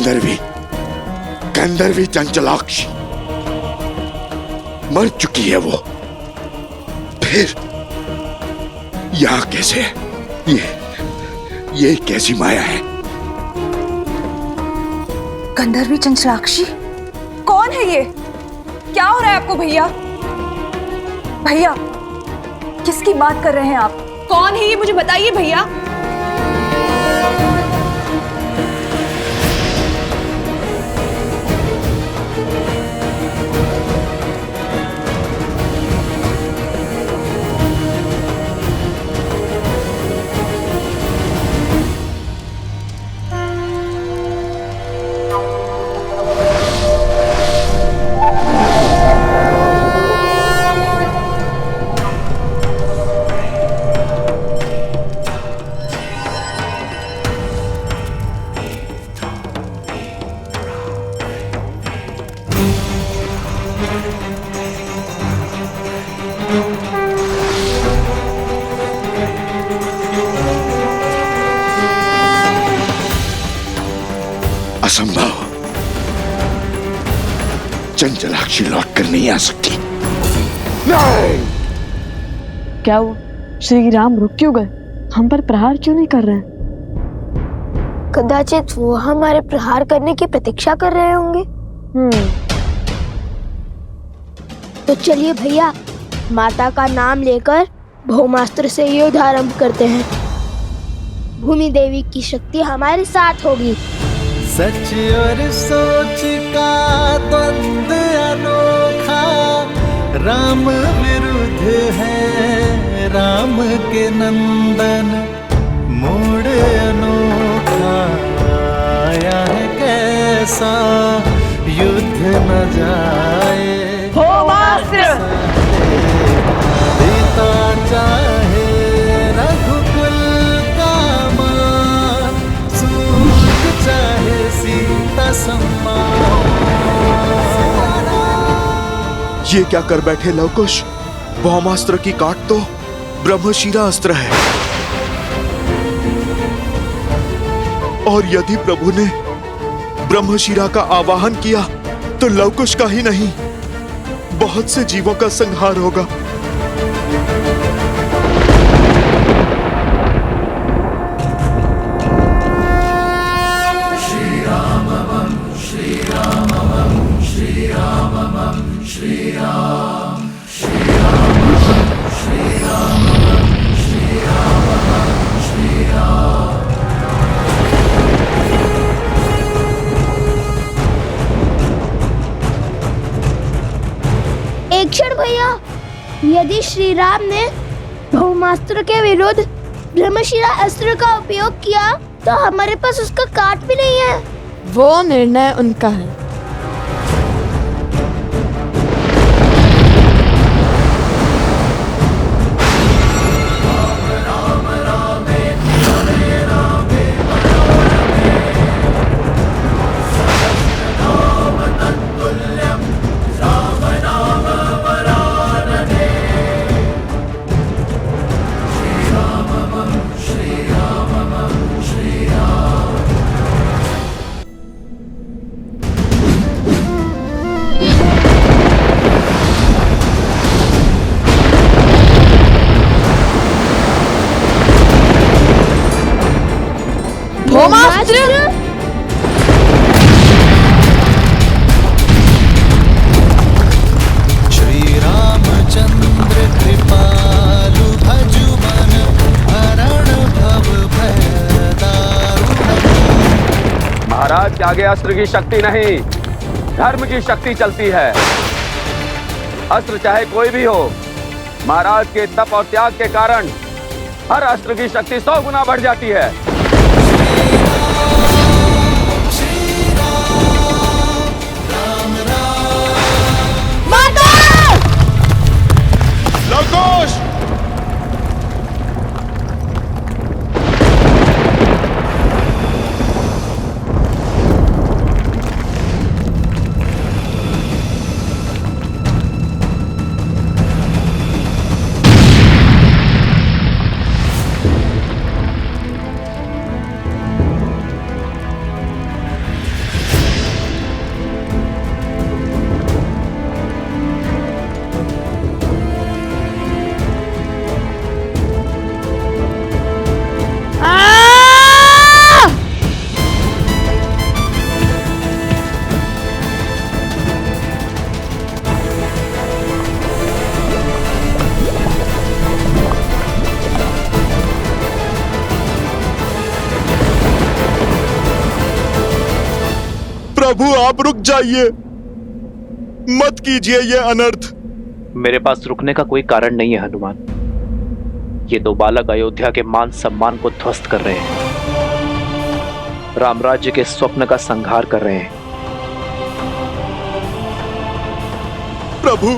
गंधर्वी गंधर्वी चंचलाक्षी मर चुकी है वो। फिर यहाँ कैसे है? ये कैसी माया है? गंधर्वी चंचलाक्षी कौन है ये? क्या हो रहा है आपको भैया? भैया किसकी बात कर रहे हैं आप? कौन है ये मुझे बताइए भैया। असंभव। चंचलाक्षी लौट कर नहीं आ सकती। नहीं। क्या हुआ? श्री राम रुक क्यों गए? हम पर प्रहार क्यों नहीं कर रहे हैं? कदाचित वो हमारे प्रहार करने की प्रतीक्षा कर रहे होंगे। तो चलिए भैया, माता का नाम लेकर भौमास्त्र से युद्ध आरंभ करते हैं। भूमि देवी की शक्ति हमारे साथ होगी। सच और सोच का द्वंद अनोखा, राम विरुद्ध है राम के नंदन, मोड़ अनोखा आया है कैसा, युद्ध न जाए भौमास्त्र। पिता चाहे रघुकुल का मान, सूत चाहे सीता सम्मान। ये क्या कर बैठे लवकुश? भौमास्त्र की काट तो ब्रह्मशिरा अस्त्र है, और यदि प्रभु ने ब्रह्मशिरा का आवाहन किया तो लवकुश का ही नहीं, बहुत से जीवों का संहार होगा। एक क्षण भैया, यदि श्री राम ने भौमास्त्र के विरुद्ध ब्रह्मशिरा अस्त्र का उपयोग किया तो हमारे पास उसका काट भी नहीं है। वो निर्णय उनका है। भौमास्त्र। श्री रामचंद्र कृपालु भजुमन, हरण भव भय दारुण। महाराज के आगे अस्त्र की शक्ति नहीं, धर्म की शक्ति चलती है। अस्त्र चाहे कोई भी हो, महाराज के तप और त्याग के कारण हर अस्त्र की शक्ति 100 गुना बढ़ जाती है। लवकुश! प्रभु आप रुक जाइए, मत कीजिए ये अनर्थ। मेरे पास रुकने का कोई कारण नहीं है हनुमान। ये दो बालक अयोध्या के मान सम्मान को ध्वस्त कर रहे हैं, रामराज्य के स्वप्न का संहार कर रहे हैं। प्रभु,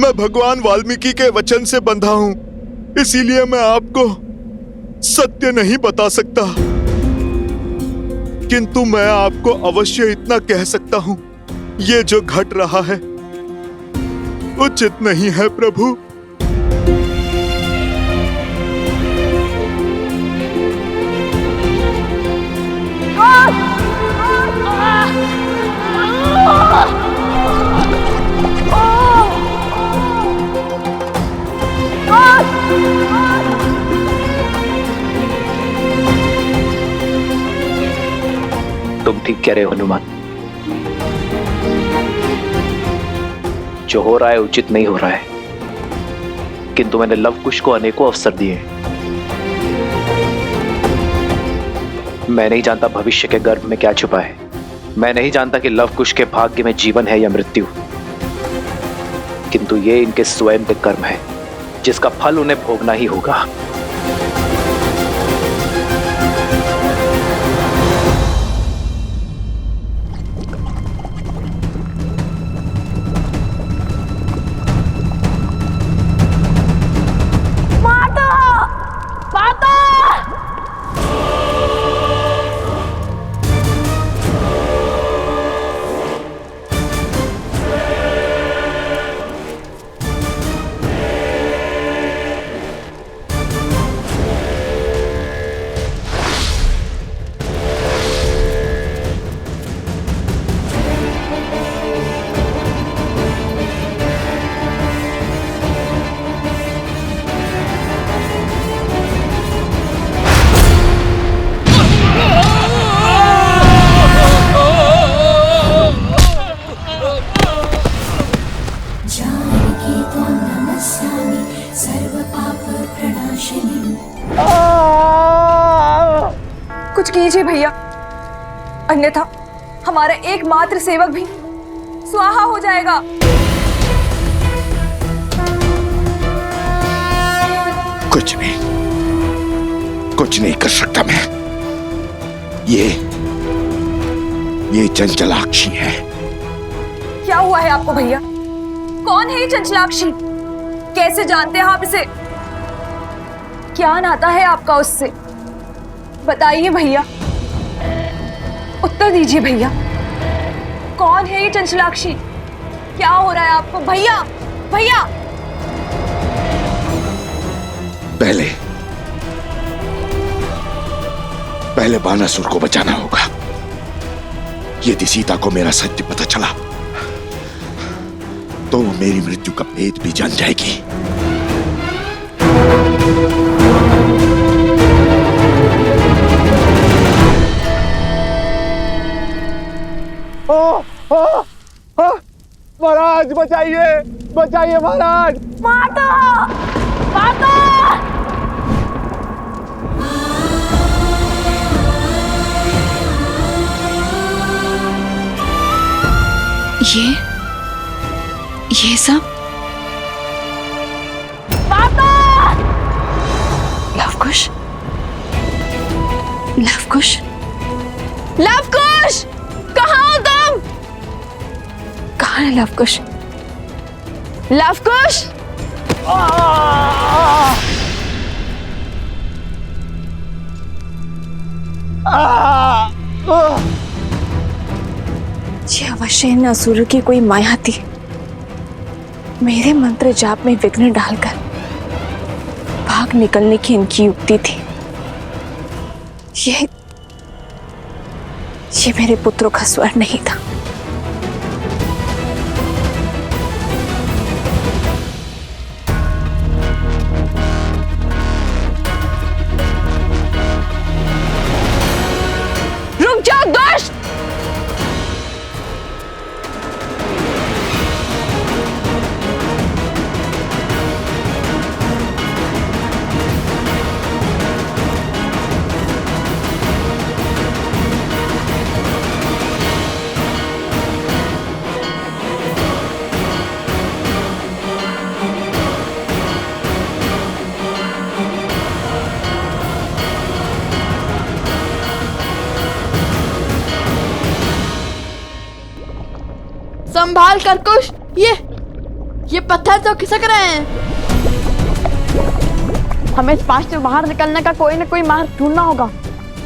मैं भगवान वाल्मीकि के वचन से बंधा हूं, इसीलिए मैं आपको सत्य नहीं बता सकता, किंतु मैं आपको अवश्य इतना कह सकता हूं, ये जो घट रहा है उचित नहीं है प्रभु। तुम ठीक कह रहे हो हनुमान, जो हो रहा है उचित नहीं हो रहा है, किंतु मैंने लव कुश को अनेकों अवसर दिए। मैं नहीं जानता भविष्य के गर्भ में क्या छुपा है। मैं नहीं जानता कि लव कुश के भाग्य में जीवन है या मृत्यु, किंतु ये इनके स्वयं के कर्म है, जिसका फल उन्हें भोगना ही होगा। कुछ कीजिए भैया, अन्यथा हमारा एकमात्र सेवक भी स्वाहा हो जाएगा। कुछ नहीं कर सकता मैं। ये चंचलाक्षी है। क्या हुआ है आपको भैया? कौन है ये चंचलाक्षी? कैसे जानते हैं आप इसे? क्या नाता है आपका उससे? बताइए भैया, उत्तर दीजिए भैया। कौन है ये चंचलाक्षी? क्या हो रहा है आपको भैया? भैया पहले बानासुर को बचाना होगा। यदि सीता को मेरा सत्य पता चला तो वो मेरी मृत्यु का भेद भी जान जाएगी। महाराज बचाइए, बचाइए महाराज। माता! माता! ये सब लवकुश, लवकुश, लवकुश, कहाँ हो तुम? कहाँ है लवकुश? लवकुश! ये अवश्य इन असुर की कोई माया थी, मेरे मंत्र जाप में विघ्न डालकर भाग निकलने की इनकी युक्ति थी। ये मेरे पुत्रों का स्वर नहीं था। रुक जाओ दुष्ट! संभाल कर कुश, ये पत्थर तो खिसक रहे हैं। हमें इस पास से बाहर निकलने का कोई न कोई मार्ग ढूंढना होगा।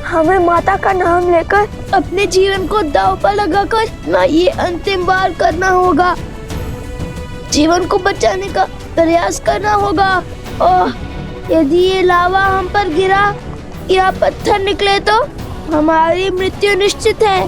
हमें माता का नाम लेकर अपने जीवन को दांव पर लगाकर ना ये अंतिम बार करना होगा। जीवन को बचाने का प्रयास करना होगा। और यदि ये लावा हम पर गिरा या पत्थर निकले तो हमारी मृत्यु निश्चित है।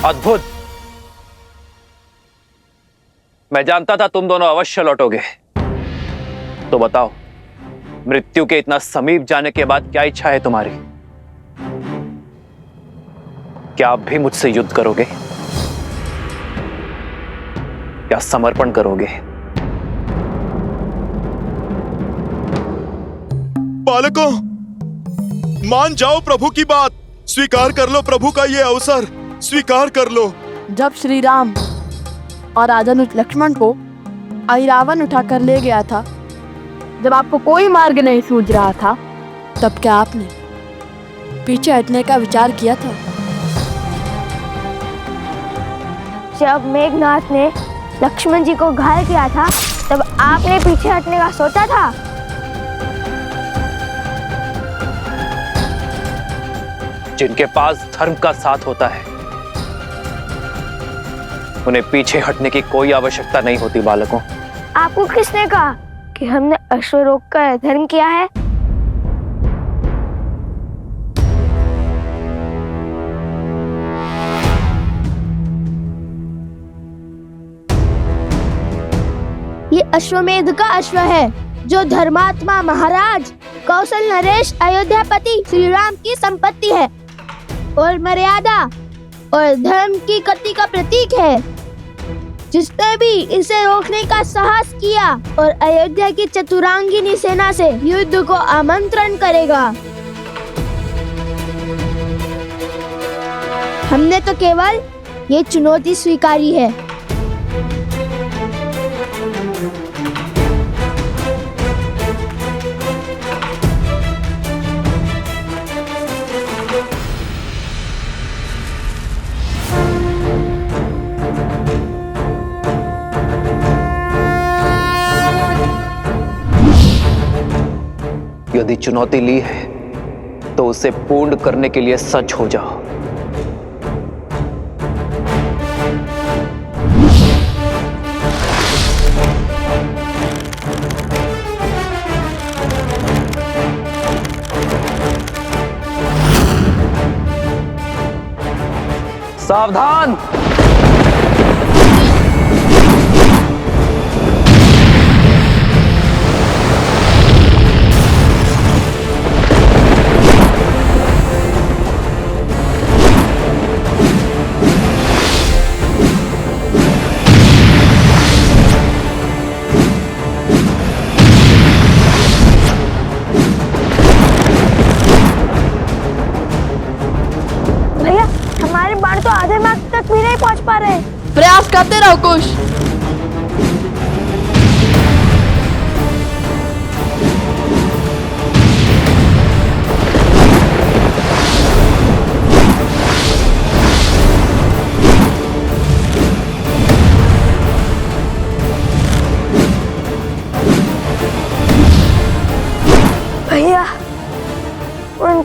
अद्भुत। मैं जानता था तुम दोनों अवश्य लौटोगे। तो बताओ, मृत्यु के इतना समीप जाने के बाद क्या इच्छा है तुम्हारी? क्या आप भी मुझसे युद्ध करोगे या समर्पण करोगे? बालकों, मान जाओ प्रभु की बात। स्वीकार कर लो प्रभु का ये अवसर, स्वीकार कर लो। जब श्री राम और राजानुज लक्ष्मण को ऐरावत उठाकर ले गया था, जब आपको कोई मार्ग नहीं सूझ रहा था, तब क्या आपने पीछे हटने का विचार किया था? जब मेघनाथ ने लक्ष्मण जी को घायल किया था, तब आपने पीछे हटने का सोचा था? जिनके पास धर्म का साथ होता है, उन्हें पीछे हटने की कोई आवश्यकता नहीं होती। बालकों, आपको किसने कहा कि हमने अश्वरोग का धर्म किया है? ये अश्वमेध का अश्व है, जो धर्मात्मा महाराज कौशल नरेश अयोध्यापति श्री राम की संपत्ति है और मर्यादा और धर्म की गति का प्रतीक है। जिसने भी इसे रोकने का साहस किया और अयोध्या की चतुरांगिनी सेना से युद्ध को आमंत्रण करेगा। हमने तो केवल ये चुनौती स्वीकारी है। यदि चुनौती ली है तो उसे पूर्ण करने के लिए सच हो जाओ। सावधान! तो आधे मार्ग तक भी नहीं पहुंच पा रहे। प्रयास करते रहो कुश।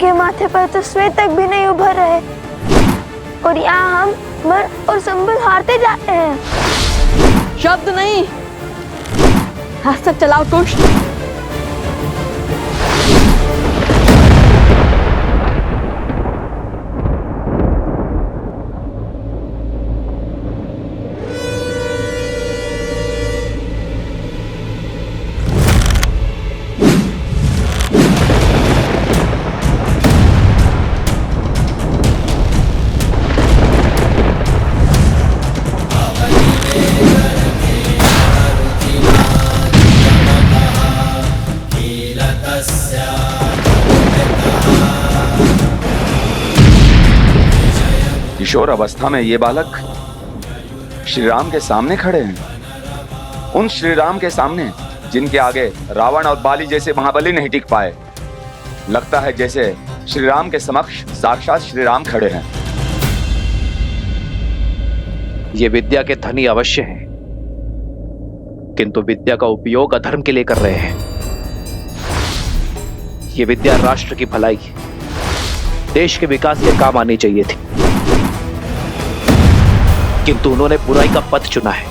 उनके माथे पर तो श्वेतक भी नहीं उभर रहे और यहाँ हम मन और संबल हारते जाते हैं। शब्द नहीं, हस्त चलाओ कुश। किशोर अवस्था में ये बालक श्री राम के सामने खड़े हैं, उन श्री राम के सामने जिनके आगे रावण और बाली जैसे महाबली नहीं टिक पाए। लगता है जैसे श्री राम के समक्ष साक्षात श्री राम खड़े हैं। ये विद्या के धनी अवश्य हैं, किंतु विद्या का उपयोग अधर्म के लिए कर रहे हैं। ये विद्या राष्ट्र की भलाई, देश के विकास के काम आनी चाहिए थी, किंतु उन्होंने बुराई का पथ चुना है,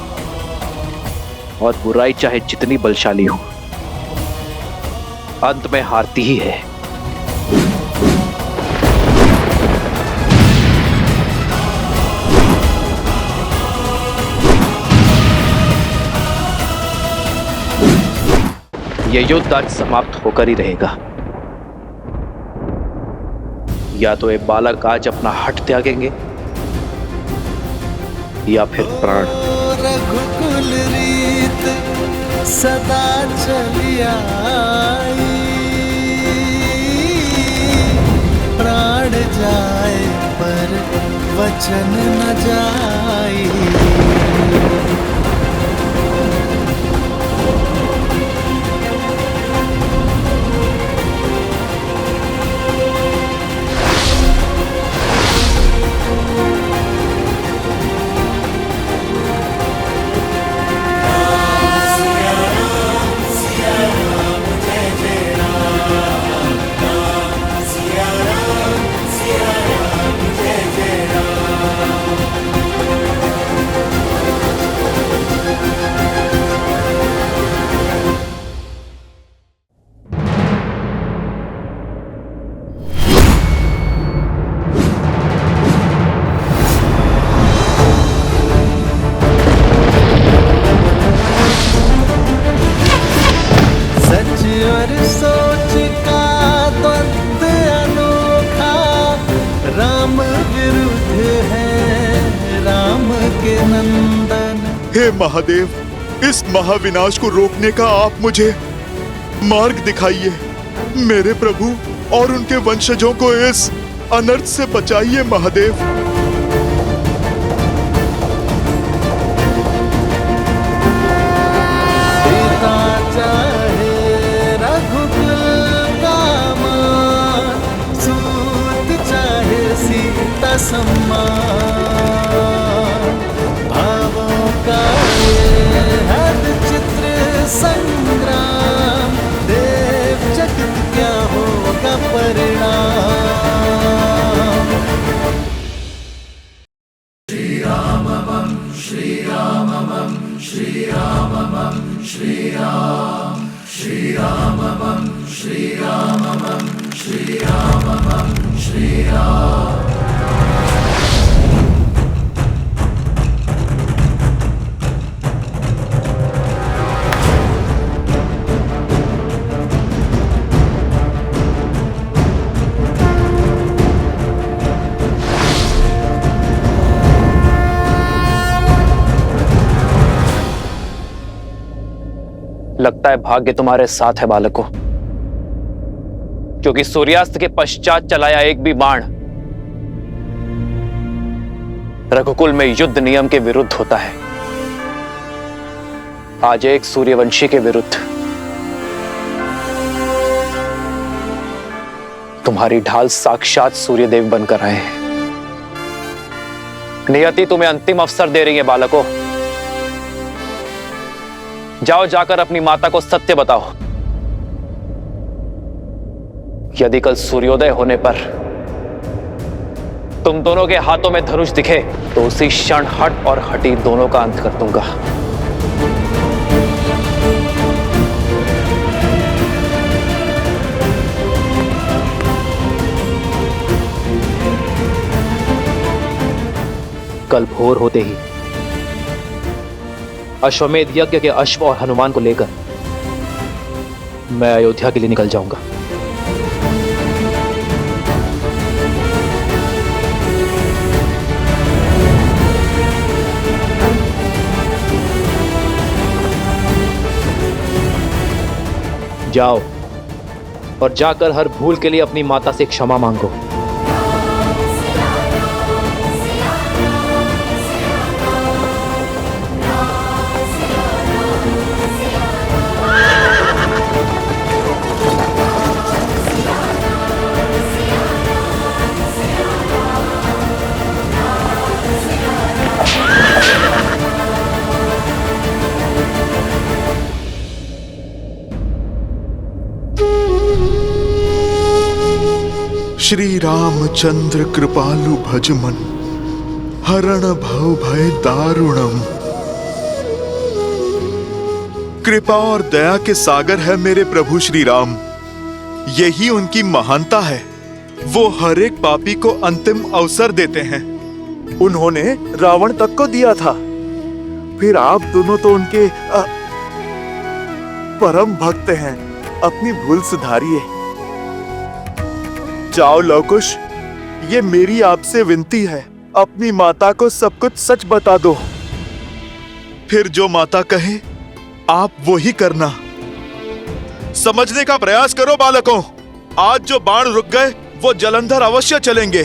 और बुराई चाहे जितनी बलशाली हो, अंत में हारती ही है। यह युद्ध आज समाप्त होकर ही रहेगा। या तो ये बालक आज अपना हट त्यागेंगे या फिर प्राण। रघुकुल रीत सदा चली आई, प्राण जाए पर वचन न जाई। सोच का द्वंद्व अनोखा, राम विरुद्ध है राम के नंदन। हे महादेव, इस महाविनाश को रोकने का आप मुझे मार्ग दिखाइए। मेरे प्रभु और उनके वंशजों को इस अनर्थ से बचाइए महादेव। भावों का ये हद चित्र संग्राम, देव जगत क्या होगा परिणाम। श्री राम श्री राम श्री राम श्री राम श्री राम श्री राम श्री राम श्री राम। लगता है भाग्य तुम्हारे साथ है बालकों, क्योंकि सूर्यास्त के पश्चात चलाया एक भी बाण रघुकुल में युद्ध नियम के विरुद्ध होता है। आज एक सूर्यवंशी के विरुद्ध तुम्हारी ढाल साक्षात सूर्यदेव बनकर आए हैं। नियति तुम्हें अंतिम अवसर दे रही है बालकों। जाओ, जाकर अपनी माता को सत्य बताओ। यदि कल सूर्योदय होने पर तुम दोनों के हाथों में धनुष दिखे तो उसी क्षण हट और हटी दोनों का अंत कर दूंगा। कल भोर होते ही अश्वमेध यज्ञ के अश्व और हनुमान को लेकर मैं अयोध्या के लिए निकल जाऊंगा। जाओ और जाकर हर भूल के लिए अपनी माता से क्षमा मांगो। श्री रामचंद्र कृपालु भजमन हरण भव भय दारुणम। कृपा और दया के सागर है मेरे प्रभु श्री राम। यही उनकी महानता है। वो हर एक पापी को अंतिम अवसर देते हैं। उन्होंने रावण तक को दिया था, फिर आप दोनों तो उनके परम भक्त हैं। अपनी भूल सुधारिए। जाओ लवकुश, ये मेरी आपसे विनती है, अपनी माता को सब कुछ सच बता दो। फिर जो माता कहे आप वो ही करना। समझने का प्रयास करो बालकों। आज जो बाण रुक गए वो जलंधर अवश्य चलेंगे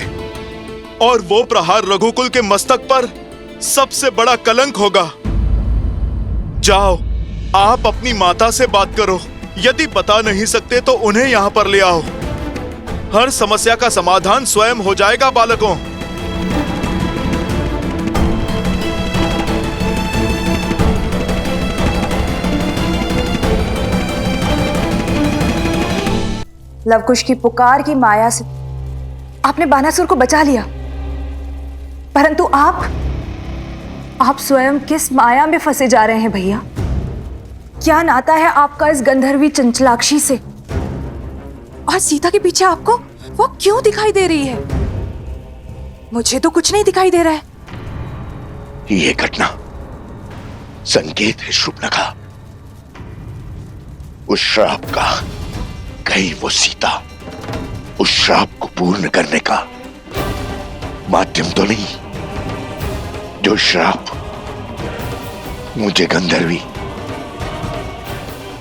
और वो प्रहार रघुकुल के मस्तक पर सबसे बड़ा कलंक होगा। जाओ, आप अपनी माता से बात करो। यदि बता नहीं सकते तो उन्हें यहां पर ले आओ। हर समस्या का समाधान स्वयं हो जाएगा बालकों। लवकुश की पुकार की माया से आपने बानासुर को बचा लिया, परंतु आप स्वयं किस माया में फंसे जा रहे हैं भैया? क्या नाता है आपका इस गंधर्वी चंचलाक्षी से? और सीता के पीछे आपको वो क्यों दिखाई दे रही है? मुझे तो कुछ नहीं दिखाई दे रहा है। ये घटना संकेत है शुभनखा, उस श्राप का। कहीं वो सीता उस श्राप को पूर्ण करने का माध्यम तो नहीं, जो श्राप मुझे गंधर्वी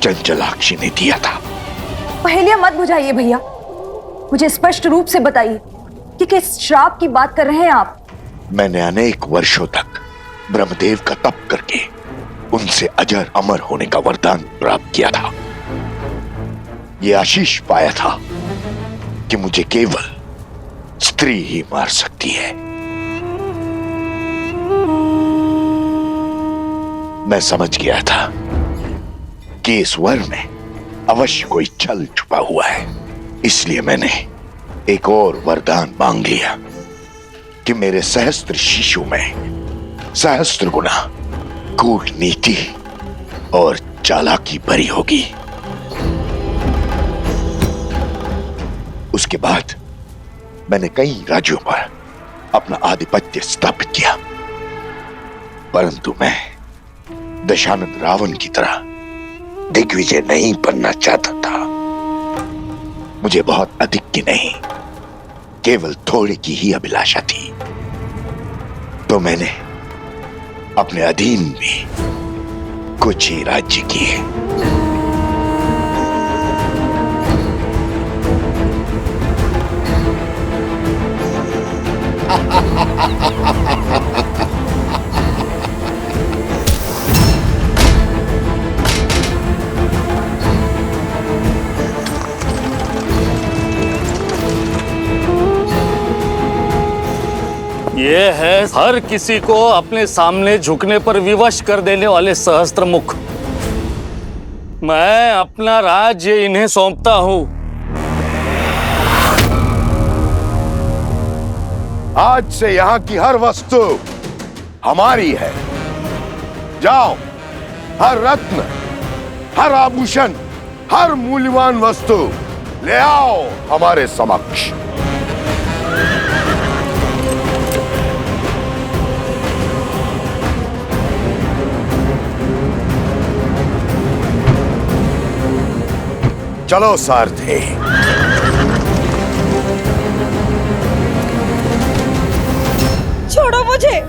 चंचलाक्षी ने दिया था। पहेलियां मत बुझाइए भैया, मुझे स्पष्ट रूप से बताइए कि किस श्राप की बात कर रहे हैं आप? मैंने अनेक वर्षों तक ब्रह्मदेव का तप करके उनसे अजर अमर होने का वरदान प्राप्त किया था। ये आशीष पाया था कि मुझे केवल स्त्री ही मार सकती है। मैं समझ गया था कि इस वर में अवश्य कोई छल छुपा हुआ है, इसलिए मैंने एक और वरदान मांग लिया कि मेरे सहस्त्र शिशु में सहस्त्र गुना कूटनीति और चालाकी भरी होगी। उसके बाद मैंने कई राज्यों पर अपना आधिपत्य स्थापित किया, परंतु मैं दशानन रावण की तरह दिग्विजय नहीं बनना चाहता था। मुझे बहुत अधिक की नहीं, केवल थोड़े की ही अभिलाषा थी। तो मैंने अपने अधीन में कुछ ही राज्य किए। ये है हर किसी को अपने सामने झुकने पर विवश कर देने वाले सहस्त्र मुख। मैं अपना राज्य इन्हें सौंपता हूं। आज से यहाँ की हर वस्तु हमारी है। जाओ, हर रत्न, हर आभूषण, हर मूल्यवान वस्तु ले आओ हमारे समक्ष। चलो सारथी। छोड़ो मुझे।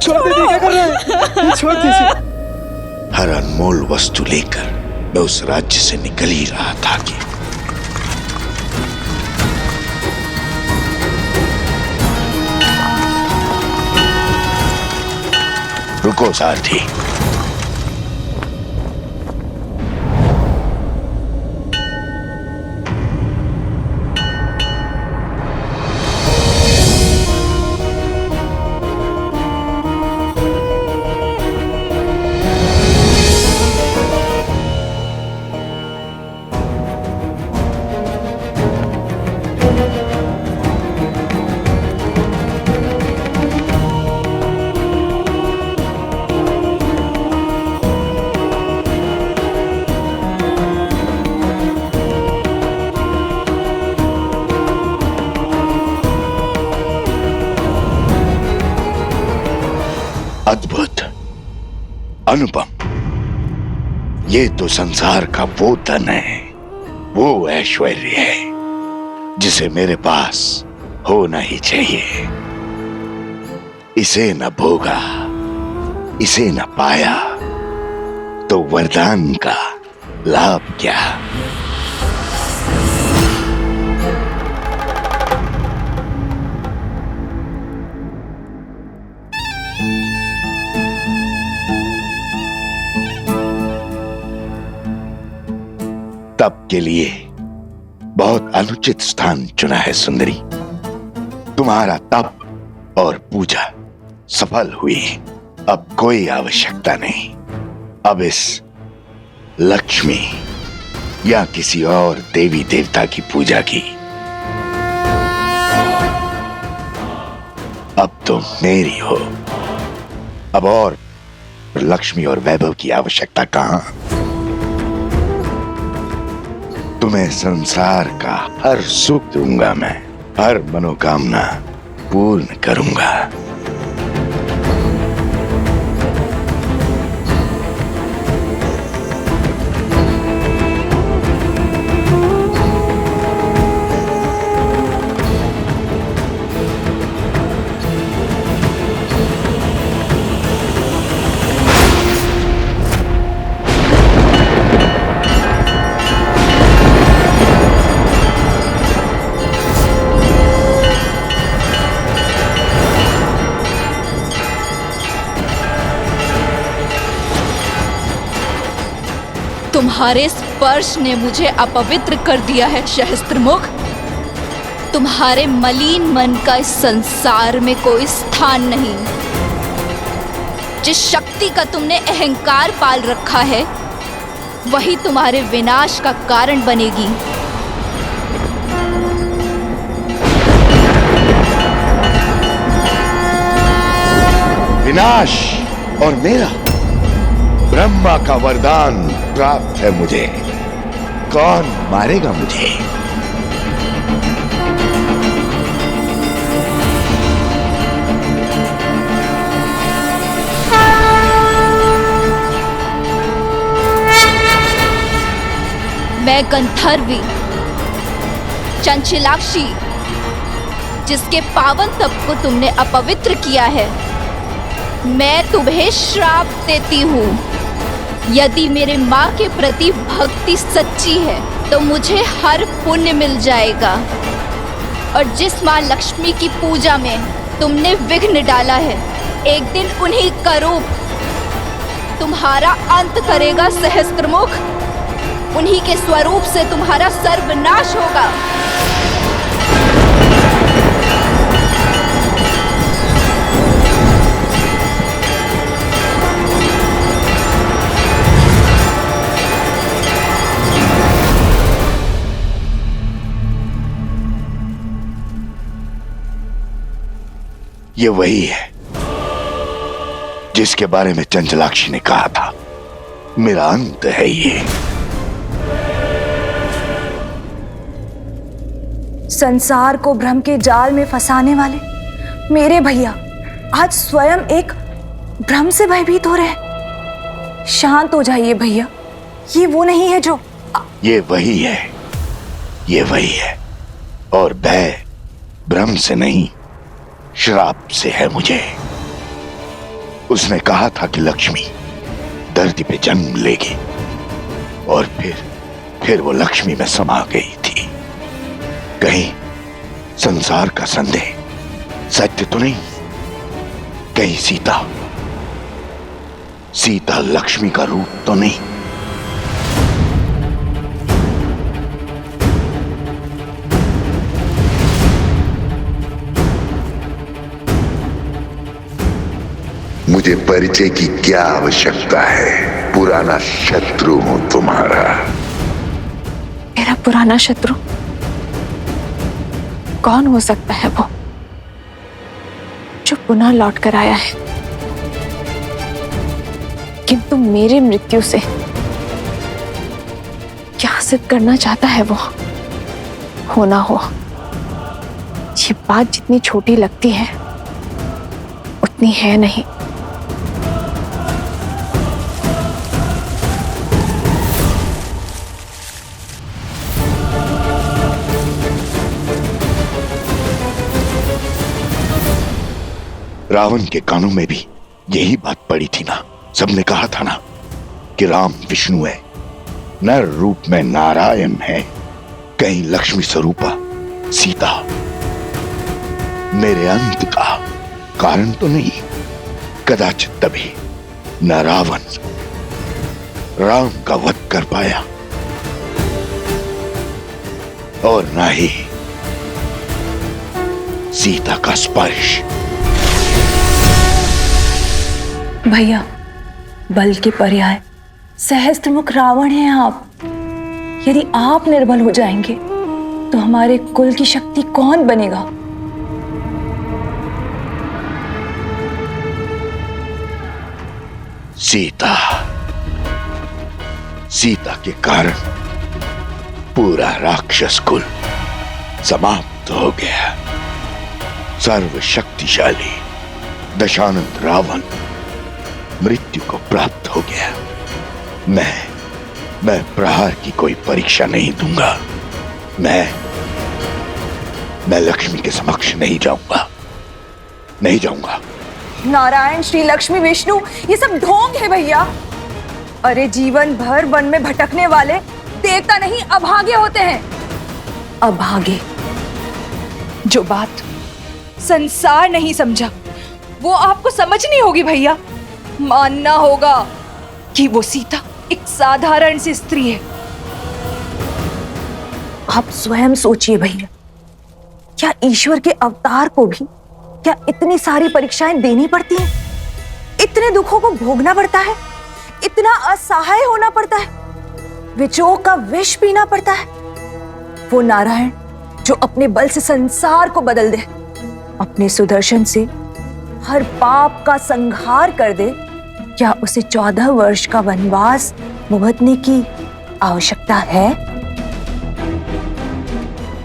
छोड़ दीजिए, क्या कर रहे हैं? छोड़ दीजिए। हर अनमोल वस्तु लेकर मैं उस राज्य से निकल ही रहा था कि रुको सारथी। अद्भुत, अनुपम, ये तो संसार का वो धन है, वो ऐश्वर्य है जिसे मेरे पास होना ही चाहिए। इसे न भोगा, इसे न पाया तो वरदान का लाभ क्या। तप के लिए बहुत अनुचित स्थान चुना है सुंदरी। तुम्हारा तप और पूजा सफल हुई, अब कोई आवश्यकता नहीं। अब इस लक्ष्मी या किसी और देवी देवता की पूजा की। अब तुम मेरी हो। अब और लक्ष्मी और वैभव की आवश्यकता कहां। तुम्हें संसार का हर सुख दूंगा मैं, हर मनोकामना पूर्ण करूंगा। तुम्हारे स्पर्श ने मुझे अपवित्र कर दिया है सहस्त्रमुख। तुम्हारे मलिन मन का इस संसार में कोई स्थान नहीं। जिस शक्ति का तुमने अहंकार पाल रखा है वही तुम्हारे विनाश का कारण बनेगी। विनाश और मेरा? ब्रह्मा का वरदान प्राप्त है मुझे। कौन मारेगा मुझे? मैं गंधर्वी चंचलाक्षी, जिसके पावन तप को तुमने अपवित्र किया है, मैं तुम्हें श्राप देती हूँ। यदि मेरे माँ के प्रति भक्ति सच्ची है तो मुझे हर पुण्य मिल जाएगा, और जिस माँ लक्ष्मी की पूजा में तुमने विघ्न डाला है, एक दिन उन्हीं का रूप तुम्हारा अंत करेगा सहस्त्रमुख। उन्हीं के स्वरूप से तुम्हारा सर्वनाश होगा। ये वही है जिसके बारे में चंचलाक्षी ने कहा था, मेरा अंत है ये। संसार को भ्रम के जाल में फंसाने वाले मेरे भैया आज स्वयं एक भ्रम से भयभीत हो रहे हैं। शांत हो जाइए भैया, ये वो नहीं है जो। ये वही है, ये वही है। और भय भ्रम से नहीं, श्राप से है मुझे। उसने कहा था कि लक्ष्मी धरती पे जन्म लेगी और फिर वो लक्ष्मी में समा गई थी। कहीं संसार का संदेह सत्य तो नहीं? कहीं सीता लक्ष्मी का रूप तो नहीं? मुझे परिचय की क्या आवश्यकता है? पुराना शत्रु हूं तुम्हारा। मेरा पुराना शत्रु कौन हो सकता है वो जो पुनः लौट कर आया है? किंतु मेरी मृत्यु से क्या सिद्ध करना चाहता है वो? हो ना हो, ये बात जितनी छोटी लगती है उतनी है नहीं। रावण के कानों में भी यही बात पड़ी थी ना। सबने कहा था ना कि राम विष्णु है, नर रूप में नारायण है, कहीं लक्ष्मी स्वरूपा सीता मेरे अंत का कारण तो नहीं। कदाचित तभी न रावण राम का वध कर पाया और न ही सीता का स्पर्श। भैया, बल के पर्याय सहस्त्रमुख रावण हैं आप। यदि आप निर्बल हो जाएंगे तो हमारे कुल की शक्ति कौन बनेगा? सीता के कारण पूरा राक्षस कुल समाप्त हो गया। सर्वशक्तिशाली दशानंद रावण मृत्यु को प्राप्त हो गया। मैं प्रहार की कोई परीक्षा नहीं दूंगा। मैं लक्ष्मी के समक्ष नहीं जाऊंगा। नारायण, श्री लक्ष्मी, विष्णु, ये सब ढोंग है भैया। अरे जीवन भर वन में भटकने वाले देवता नहीं अभागे होते हैं। अभागे। जो बात संसार नहीं समझा वो आपको समझनी होगी भैया। मानना होगा कि वो सीता एक साधारण सी स्त्री है। आप स्वयं सोचिए भैया, क्या ईश्वर के अवतार को भी क्या इतनी सारी परीक्षाएं देनी पड़ती हैं? इतने दुखों को भोगना पड़ता है? इतना असहाय होना पड़ता है? विजोग का विष पीना पड़ता है? वो नारायण जो अपने बल से संसार को बदल दे, अपने सुदर्शन से हर पाप का संहार कर दे, क्या उसे 14 वर्ष का वनवास भुगतने की आवश्यकता है?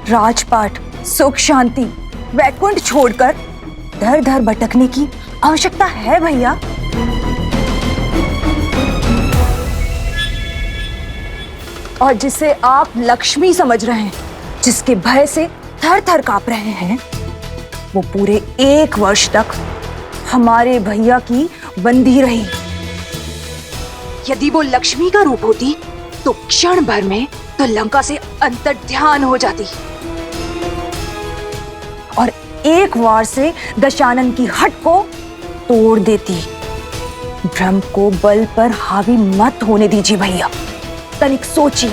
राजपाट, सुख शांति, वैकुंठ छोड़कर दर दर भटकने की आवश्यकता है भैया? और जिसे आप लक्ष्मी समझ रहे हैं, जिसके भय से थर थर कांप रहे हैं, वो पूरे 1 वर्ष तक हमारे भैया की बंदी रही। यदि वो लक्ष्मी का रूप होती तो क्षण भर में तो लंका से अंतर्ध्यान हो जाती और एक वार से दशानन की हट को तोड़ देती। भ्रम को बल पर हावी मत होने दीजिए भैया, तनिक सोचिए।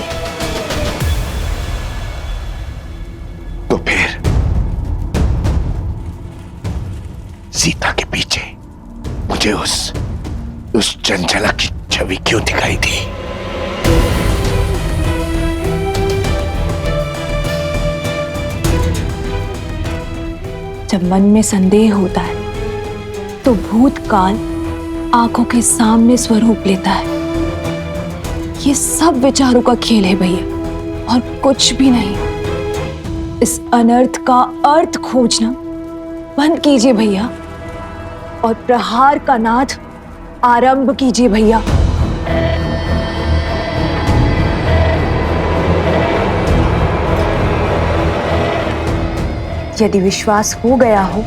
तो फिर सीता के पीछे मुझे उस चंचला की छवि क्यों दिखाई दी? जब मन में संदेह होता है तो भूतकाल आंखों के सामने स्वरूप लेता है। ये सब विचारों का खेल है भैया, और कुछ भी नहीं। इस अनर्थ का अर्थ खोजना बंद कीजिए भैया, और प्रहार का नाद आरंभ कीजिए भैया। यदि विश्वास हो गया हो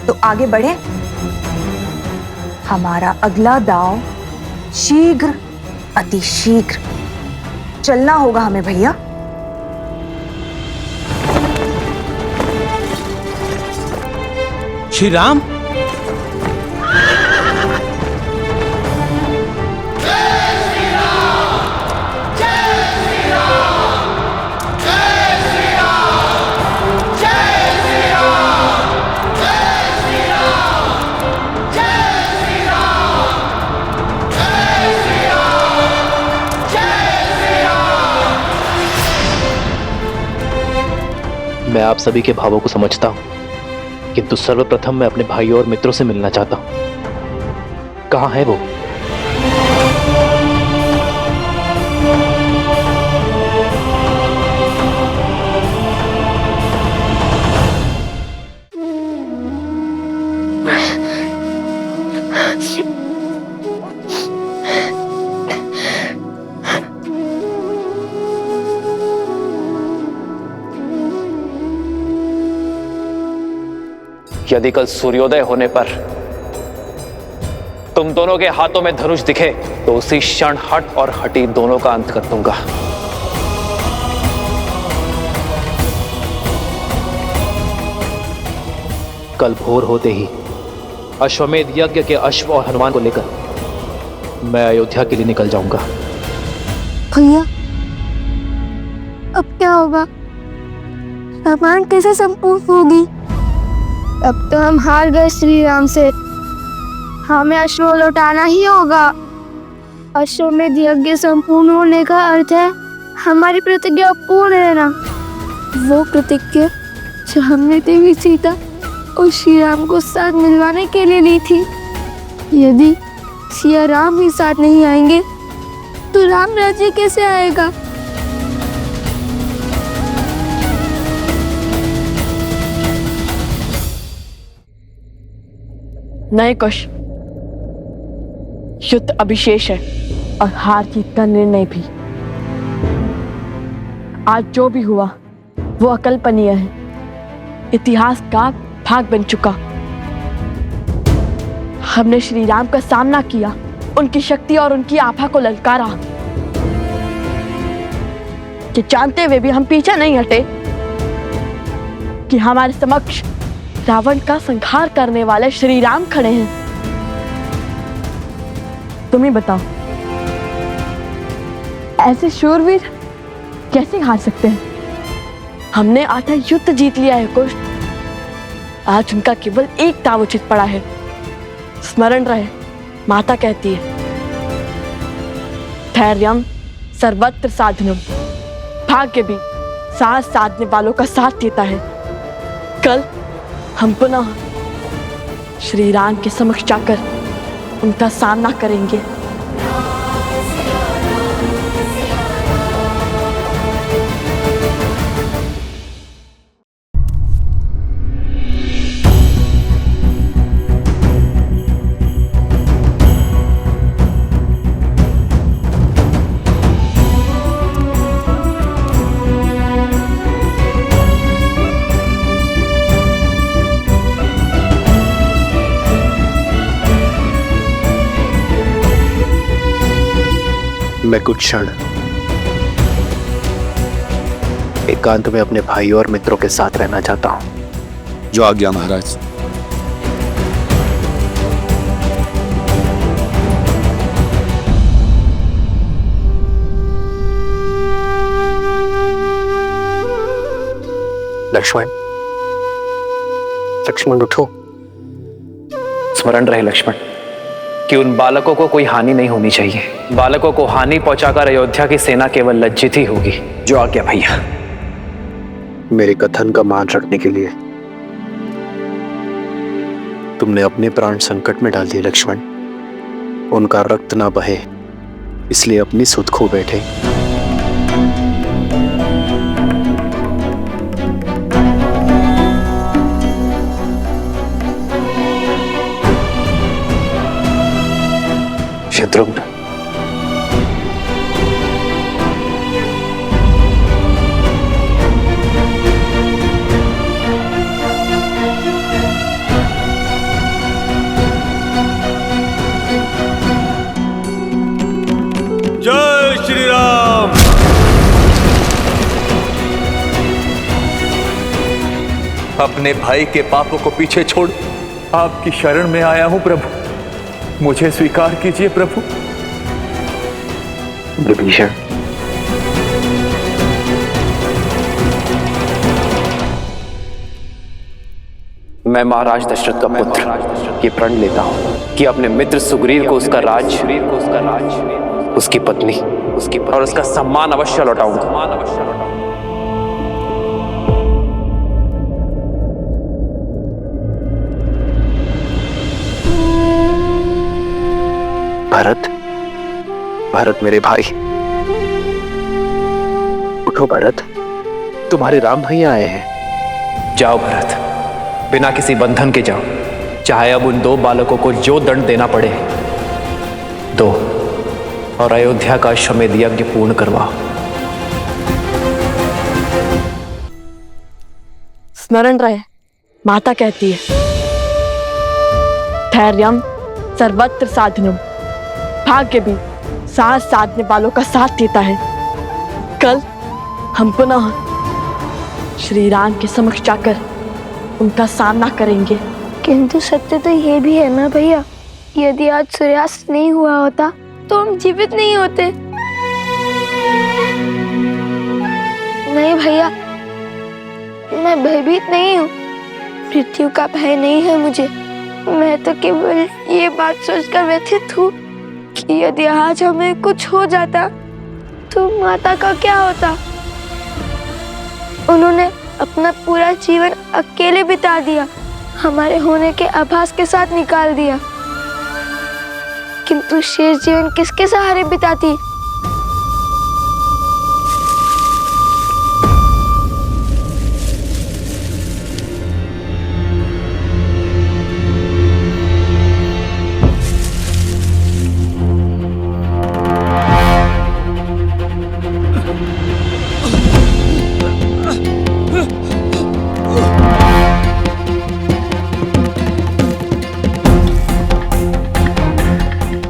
तो आगे बढ़े। हमारा अगला दांव शीघ्र, अति शीघ्र चलना होगा हमें भैया। श्री राम, मैं आप सभी के भावों को समझता हूं, किंतु सर्वप्रथम मैं अपने भाइयों और मित्रों से मिलना चाहता हूं। कहां है वो? यदि कल सूर्योदय होने पर तुम दोनों के हाथों में धनुष दिखे तो उसी क्षण हट और हटी दोनों का अंत कर दूंगा। कल भोर होते ही अश्वमेध यज्ञ के अश्व और हनुमान को लेकर मैं अयोध्या के लिए निकल जाऊंगा। भैया, अब क्या होगा? रामायण कैसे संपूर्ण होगी? अब तो हम हार गए श्री राम से। हमें अश्व लौटाना ही होगा। अश्वमेध यज्ञ संपूर्ण होने का अर्थ है हमारी प्रतिज्ञा पूर्ण रहना। वो प्रतिज्ञा जो हमने देवी सीता और श्री राम को साथ मिलवाने के लिए ली थी। यदि सिया राम ही साथ नहीं आएंगे तो राम राज्य कैसे आएगा? नए कुश, युद्ध अभिशेष है और हार जीत का निर्णय भी। आज जो भी हुआ वो अकल्पनीय है, इतिहास का भाग बन चुका। हमने श्री राम का सामना किया, उनकी शक्ति और उनकी आभा को ललकारा। कि जानते हुए भी हम पीछे नहीं हटे कि हमारे समक्ष रावण का संहार करने वाले श्री राम खड़े हैं। तुम ही बताओ, ऐसे शूरवीर कैसे हार सकते हैं? हमने आधा युद्ध जीत लिया है कुश। आज उनका केवल एक दांव उचित पड़ा है। स्मरण रहे, माता कहती है, धैर्यम सर्वत्र साधनम। भाग्य भी साथ साधने वालों का साथ देता है। कल हम पुनः श्री राम के समक्ष जाकर उनका सामना करेंगे। मैं कुछ क्षण एकांत में अपने भाइयों और मित्रों के साथ रहना चाहता हूं। जो आज्ञा महाराज। लक्ष्मण, लक्ष्मण उठो। स्मरण रहे लक्ष्मण कि उन बालकों को कोई हानि नहीं होनी चाहिए। बालकों को हानि पहुंचाकर अयोध्या की सेना केवल लज्जित ही होगी। जो आज्ञा भैया। मेरे कथन का मान रखने के लिए तुमने अपने प्राण संकट में डाल दिए लक्ष्मण। उनका रक्त ना बहे इसलिए अपनी सुध खो बैठे। शत्रुघ्न, जय श्री राम। अपने भाई के पापों को पीछे छोड़ आपकी शरण में आया हूं प्रभु, मुझे स्वीकार कीजिए प्रभु। विभीषण, मैं महाराज दशरथ का पुत्र ये प्रण लेता हूं कि अपने मित्र सुग्रीव को उसका राज, उसकी पत्नी और उसका सम्मान अवश्य लौटाऊंगा। भरत, भरत मेरे भाई, उठो भरत, तुम्हारे राम भैया आए हैं। जाओ भरत, बिना किसी बंधन के जाओ, चाहे अब उन 2 बालकों को जो दंड देना पड़े दो, और अयोध्या का अश्वमेध यज्ञ पूर्ण करवाओ। स्मरण रहे, माता कहती है, धैर्यम सर्वत्र साधनम। भाग्य भी साथ साधने वालों का साथ देता है। कल हम पुनः श्री राम के समक्ष जाकर उनका सामना करेंगे। किंतु सत्य तो ये भी है ना भैया, यदि आज सूर्यास्त नहीं हुआ होता तो हम जीवित नहीं होते। नहीं भैया, मैं भयभीत नहीं हूँ, मृत्यु का भय नहीं है मुझे। मैं तो केवल ये बात सोचकर व्यथित हूँ कि यदि आज हमें कुछ हो जाता तो माता का क्या होता। उन्होंने अपना पूरा जीवन अकेले बिता दिया, हमारे होने के आभास के साथ निकाल दिया, किंतु शेष जीवन किसके सहारे बिताती।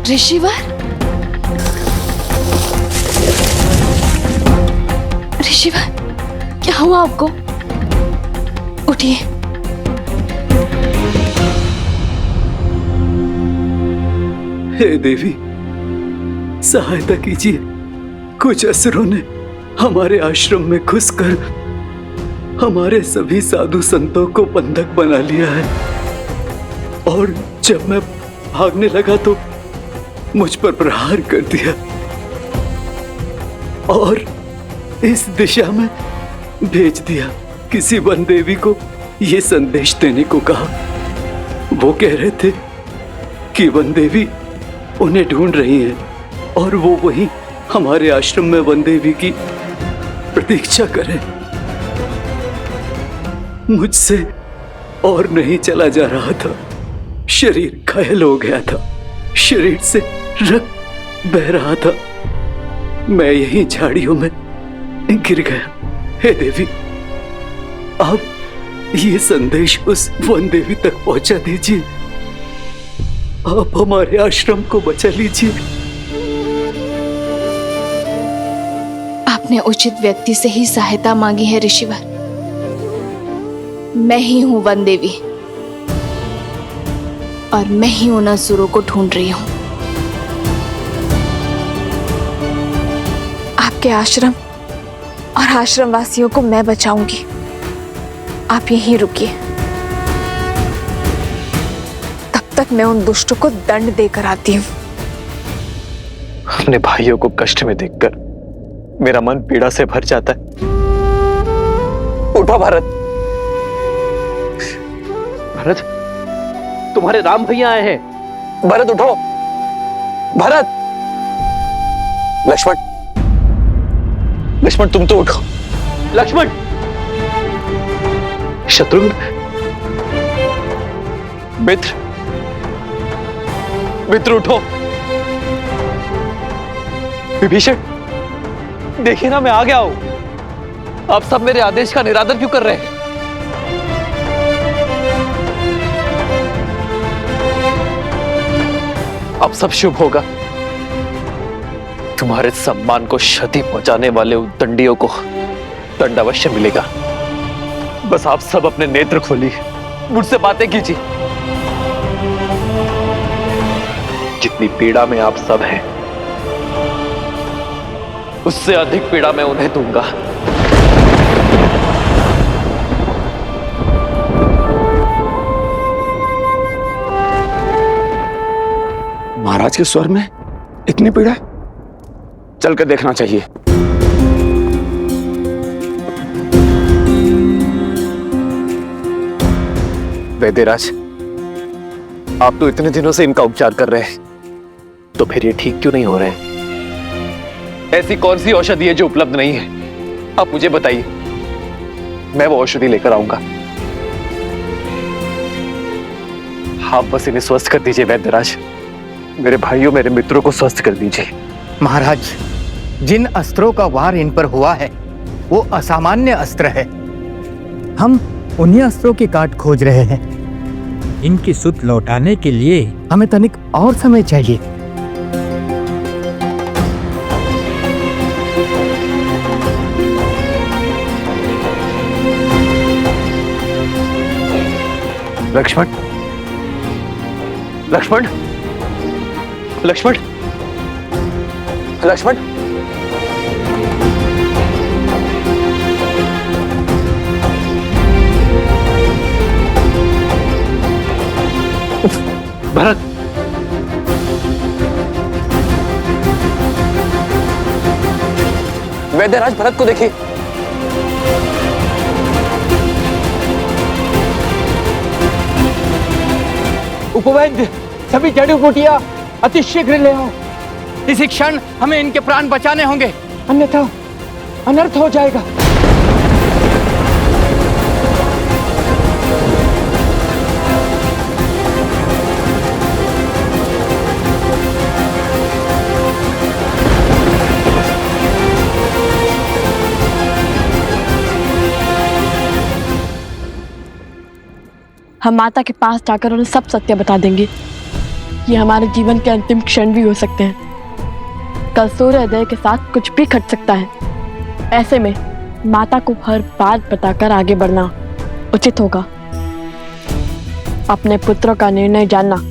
ऋषिवर, ऋषिवर, क्या हुआ आपको? उठिए। हे देवी, सहायता कीजिए। कुछ असुरों ने हमारे आश्रम में घुसकर हमारे सभी साधु संतों को बंधक बना लिया है, और जब मैं भागने लगा तो मुझ पर प्रहार कर दिया और इस दिशा में भेज दिया। किसी वन देवी को यह संदेश देने को कहा। वो कह रहे थे कि वन देवी उन्हें ढूंढ रही है और वो वहीं हमारे आश्रम में वन देवी की प्रतीक्षा करें। मुझसे और नहीं चला जा रहा था, शरीर घायल हो गया था, शरीर से रक्त बह रहा था, मैं यही झाड़ियों में गिर गया। हे देवी, आप ये संदेश उस वन देवी तक पहुंचा दीजिए। आप हमारे आश्रम को बचा लीजिए। आपने उचित व्यक्ति से ही सहायता मांगी है ऋषिवर। मैं ही हूं वन देवी और मैं ही उन असुरों को ढूंढ रही हूं। आपके आश्रम और आश्रम वासियों को मैं बचाऊंगी। आप यहीं रुकिए, तब तक मैं उन दुष्टों को दंड देकर आती हूं। अपने भाइयों को कष्ट में देखकर मेरा मन पीड़ा से भर जाता है। उठो भरत, भरत, तुम्हारे राम भैया आए हैं। भरत उठो, भरत। लक्ष्मण, लक्ष्मण तुम तो उठो। लक्ष्मण, शत्रुघ्न, मित्र, मित्र उठो। विभीषण, देखिए ना, मैं आ गया हूं। आप सब मेरे आदेश का निरादर क्यों कर रहे हैं? अब सब शुभ होगा। तुम्हारे सम्मान को क्षति पहुंचाने वाले उद्दंडियों को दंड अवश्य मिलेगा। बस आप सब अपने नेत्र खोलिए, मुझसे बातें कीजिए। जितनी पीड़ा में आप सब हैं, उससे अधिक पीड़ा मैं उन्हें दूंगा। महाराज के स्वर में इतनी पीड़ा, चलकर देखना चाहिए। वैद्यराज, आप तो इतने दिनों से इनका उपचार कर रहे हैं, तो फिर ये ठीक क्यों नहीं हो रहे हैं? ऐसी कौन सी औषधि है जो उपलब्ध नहीं है? आप मुझे बताइए, मैं वो औषधि लेकर आऊंगा। आप बस इन्हें स्वस्थ कर दीजिए वैद्यराज। मेरे भाइयों, मेरे मित्रों को स्वस्थ कर दीजिए। महाराज, जिन अस्त्रों का वार इन पर हुआ है वो असामान्य अस्त्र है। हम उन्हीं अस्त्रों की काट खोज रहे हैं। इनकी सुध लौटाने के लिए हमें तनिक और समय चाहिए। लक्ष्मण, लक्ष्मण, लक्ष्मण, लक्ष्मण, भरत, वैद्यराज भरत को देखिए। उपवैद्य, सभी जड़ी बूटियां अति शीघ्र ले आओ। इसी क्षण हमें इनके प्राण बचाने होंगे, अन्यथा अनर्थ हो जाएगा। हम माता के पास जाकर उन्हें सब सत्य बता देंगे। ये हमारे जीवन के अंतिम क्षण भी हो सकते हैं। कल सूर्योदय के साथ कुछ भी घट सकता है। ऐसे में माता को हर बात बताकर आगे बढ़ना उचित होगा। अपने पुत्रों का निर्णय जानना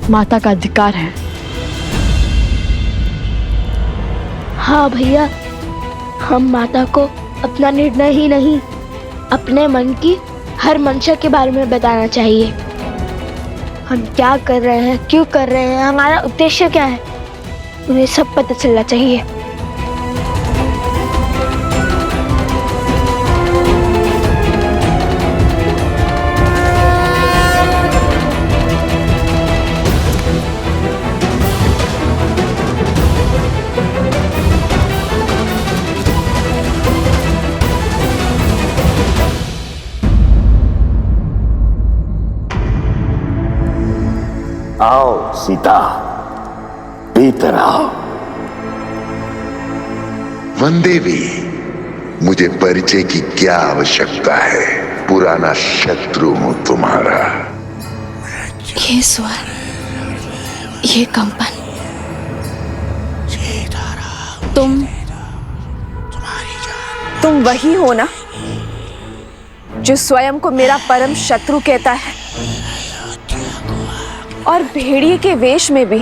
माता का अधिकार है। हाँ भैया, हम माता को अपना निर्णय ही नहीं, अपने मन की हर मंशा के बारे में बताना चाहिए। हम क्या कर रहे हैं, क्यों कर रहे हैं, हमारा उद्देश्य क्या है, उन्हें सब पता चलना चाहिए। आओ सीता, भीतर आओ। वनदेवी, मुझे परिचय की क्या आवश्यकता है? पुराना शत्रु हूं तुम्हारा। ये स्वर, ये कंपन, तुम वही हो ना जो स्वयं को मेरा परम शत्रु कहता है, और भेड़िए के वेश में भी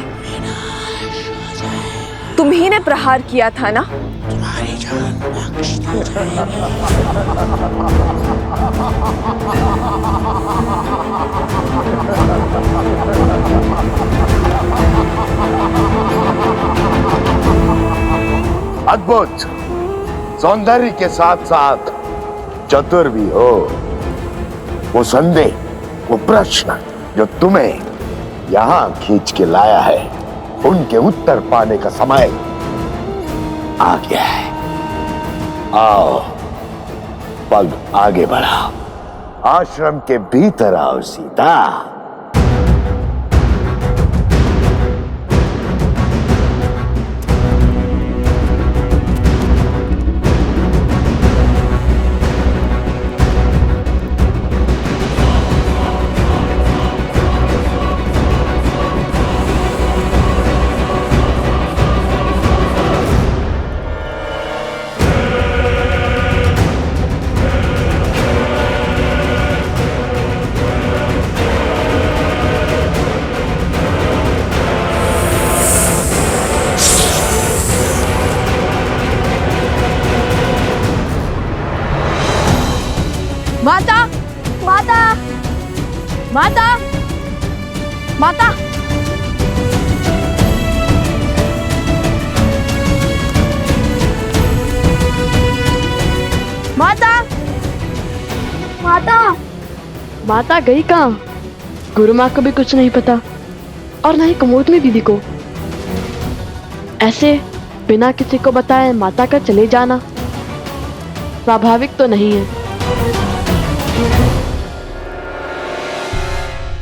तुम ही ने प्रहार किया था ना? अद्भुत सौंदर्य के साथ साथ चतुर भी हो। वो संदेह वो प्रश्न जो तुम्हें यहां खींच के लाया है, उनके उत्तर पाने का समय आ गया है। आओ, पग आगे बढ़ाओ, आश्रम के भीतर आओ सीता। माता, माता, माता, माता, माता, माता, माता गई कहाँ? गुरु माँ को भी कुछ नहीं पता और ना ही कुमोद में दीदी को। ऐसे बिना किसी को बताए माता का चले जाना स्वाभाविक तो नहीं है।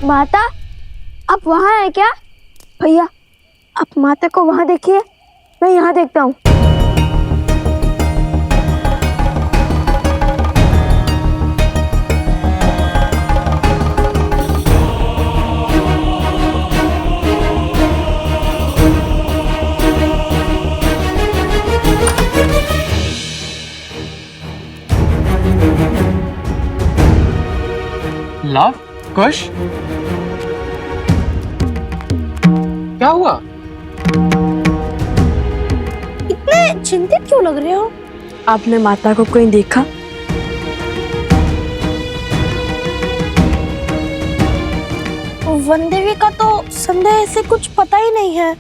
माता, आप वहाँ हैं क्या? भैया, आप माता को वहाँ देखिए, मैं यहाँ देखता हूँ। लव, कुश, क्या हुआ? इतने चिंतित क्यों लग रहे हो? आपने माता को कहीं देखा? वनदेवी का तो संदेह से कुछ पता ही नहीं है।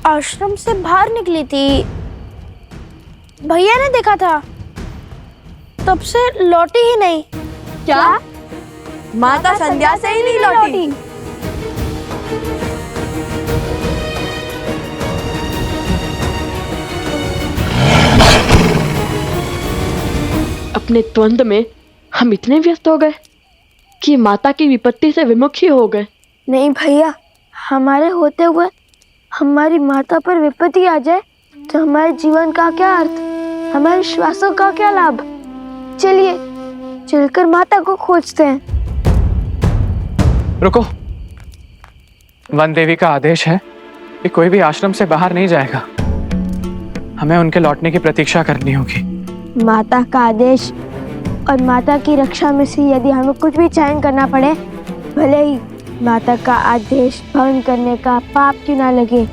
आश्रम से बाहर निकली थी, भैया ने देखा था, तब से लौटी ही नहीं। क्या? माता संध्या से ही नहीं लौटी? अपने द्वंद में हम इतने व्यस्त हो गए कि माता की विपत्ति से विमुख ही हो गए। नहीं भैया, हमारे होते हुए हमारी माता पर विपत्ति आ जाए तो हमारे जीवन का क्या अर्थ, हमारे श्वासों का क्या लाभ? चलिए चलकर माता को खोजते हैं। रुको, वन देवी का आदेश है कि कोई भी आश्रम से बाहर नहीं जाएगा। हमें उनके लौटने की प्रतीक्षा करनी होगी। माता का आदेश और माता की रक्षा में से यदि हमें कुछ भी चयन करना पड़े, भले ही माता का आदेश भंग करने का पाप क्यों ना लगे,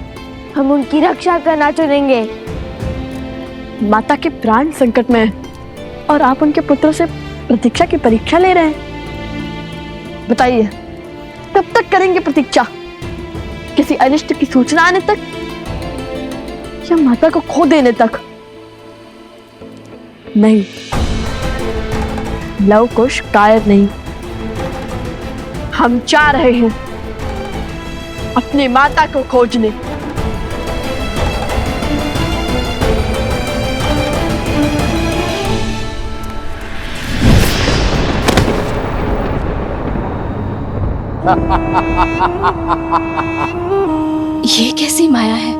हम उनकी रक्षा करना चुनेंगे। माता के प्राण संकट में हैं और आप उनके पुत्र से प्रतीक्षा की परीक्षा ले रहे हैं। बताइए, कब तक करेंगे प्रतीक्षा? किसी अनिष्ट की सूचना आने तक या माता को खो देने तक? नहीं, लव कुश कायर नहीं। हम जा रहे हैं अपनी माता को खोजने। ये कैसी माया है?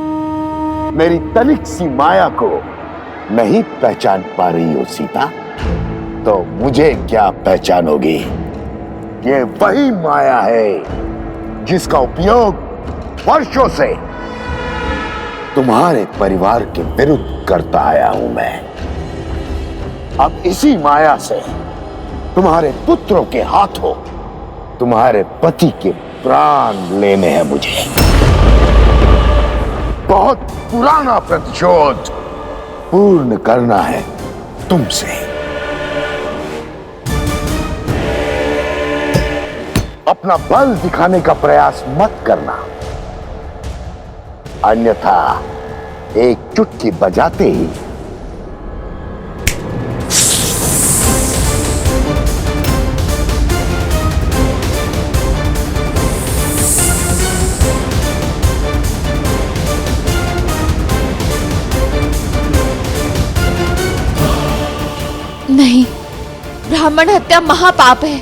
मेरी तनिक सी माया को नहीं पहचान पा रही हो सीता, तो मुझे क्या पहचानोगी? ये वही माया है जिसका उपयोग वर्षों से तुम्हारे परिवार के विरुद्ध करता आया हूं मैं। अब इसी माया से तुम्हारे पुत्रों के हाथों तुम्हारे पति के प्राण लेने हैं मुझे। बहुत पुराना प्रतिशोध पूर्ण करना है तुमसे। अपना बल दिखाने का प्रयास मत करना, अन्यथा एक चुटकी बजाते ही ब्राह्मण हत्या महापाप है।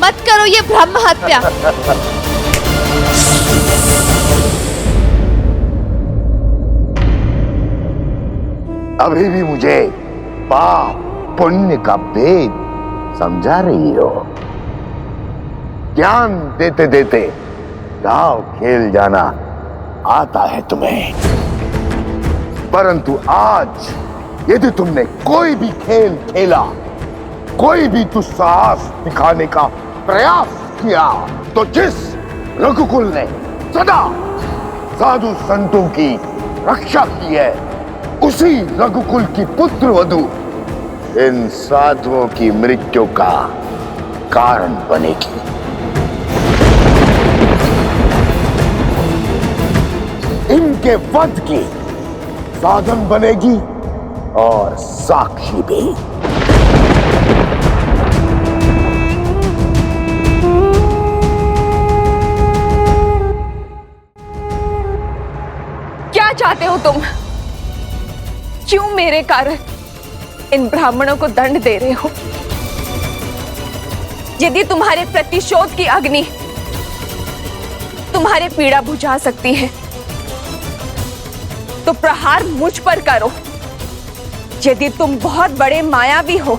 मत करो ये ब्रह्म हत्या। अभी भी मुझे पाप पुण्य का भेद समझा रही हो? ज्ञान देते देते दाव खेल जाना आता है तुम्हें, परंतु आज यदि तुमने कोई भी खेल खेला, कोई भी दुस्साहस दिखाने का प्रयास किया, तो जिस रघुकुल ने सदा साधु संतों की रक्षा की है, उसी रघुकुल की पुत्र वधू इन साधुओं की मृत्यु का कारण बनेगी। इनके वध की साधन बनेगी और साक्षी भी। क्या चाहते हो तुम? क्यों मेरे कारण इन ब्राह्मणों को दंड दे रहे हो? यदि तुम्हारे प्रतिशोध की अग्नि तुम्हारे पीड़ा बुझा सकती है, तो प्रहार मुझ पर करो। यदि तुम बहुत बड़े मायावी हो,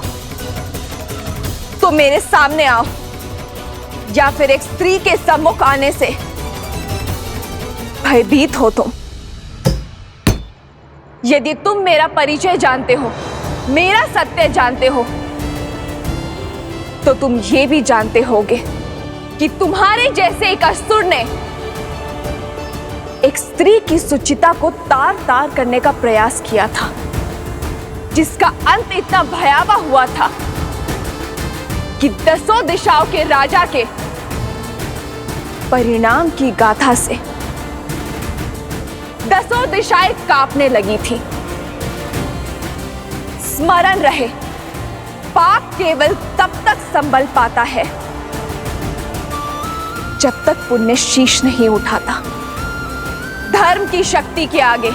तो मेरे सामने आओ, या फिर एक स्त्री के सम्मुख आने से भयभीत हो तुम। यदि तुम मेरा परिचय जानते हो, मेरा सत्य जानते हो, तो तुम ये भी जानते होगे कि तुम्हारे जैसे एक असुर ने एक स्त्री की सुचिता को तार तार करने का प्रयास किया था, जिसका अंत इतना भयावह हुआ था कि 10 दिशाओं के राजा के परिणाम की गाथा से 10 दिशाएं कांपने लगी थी। स्मरण रहे, पाप केवल तब तक संभल पाता है जब तक पुण्य शीश नहीं उठाता। धर्म की शक्ति के आगे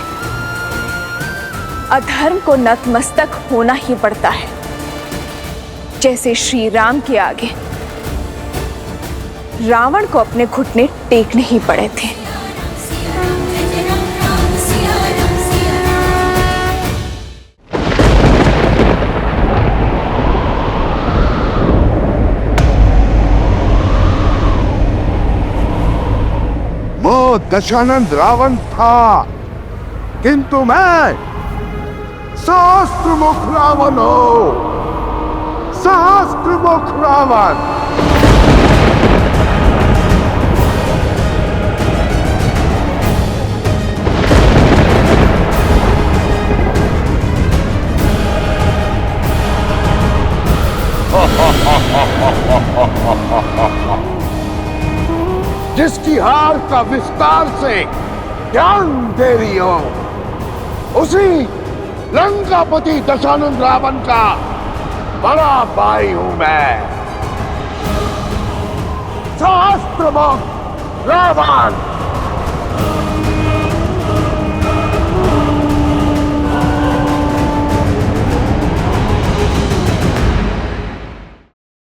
अधर्म को नतमस्तक होना ही पड़ता है, जैसे श्री राम के आगे रावण को अपने घुटने टेकने ही पड़े थे। वो दशानंद रावण था, किंतु मैं सहस्त्रमुख रावण हूं। सहस्त्रमुख रावण। जिसकी हार का विस्तार से ज्ञान दे रही हो, उसी लंकापति दशानंद रावण का बड़ा भाई हूं मैं। सहस्त्रमुख रावण।